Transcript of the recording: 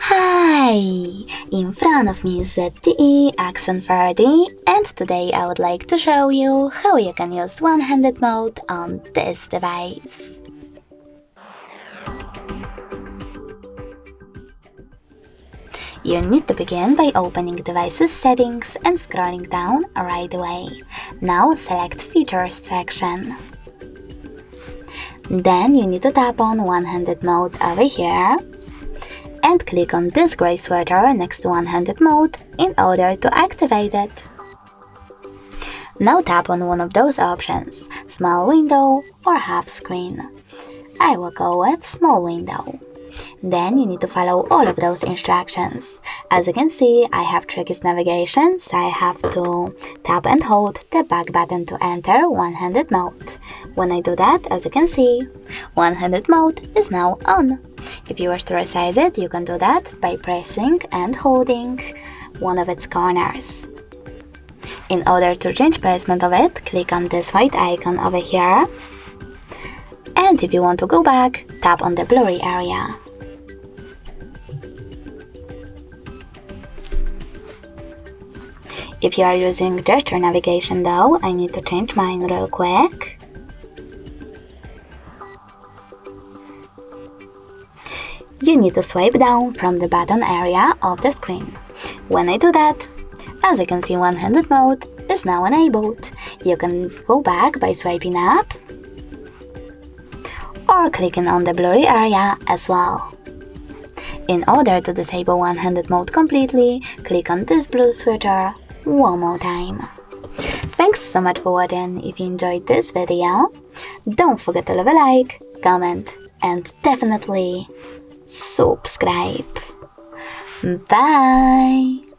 Hi! In front of me is ZTE Axon 30, and today I would like to show you how you can use one-handed mode on this device. You need to begin by opening device's settings and scrolling down right away. Now select Features section. Then you need to tap on one-handed mode over here and click on this gray sweater next to one-handed mode in order to activate it. Now tap on one of those options, small window or half screen. I will go with small window. Then you need to follow all of those instructions. As you can see, I have tricky navigation, so I have to tap and hold the back button to enter one-handed mode. When I do that, as you can see, one-handed mode is now on. If you wish to resize it, you can do that by pressing and holding one of its corners. In order to change placement of it, click on this white icon over here. And if you want to go back, tap on the blurry area. If you are using gesture navigation though, I need to change mine real quick. You need to swipe down from the button area of the screen. When I do that, as you can see, one-handed mode is now enabled. You can go back by swiping up or clicking on the blurry area as well. In order to disable one-handed mode completely, click on this blue sweater one more time. Thanks so much for watching. If you enjoyed this video, don't forget to leave a like, comment, and definitely subscribe. Bye!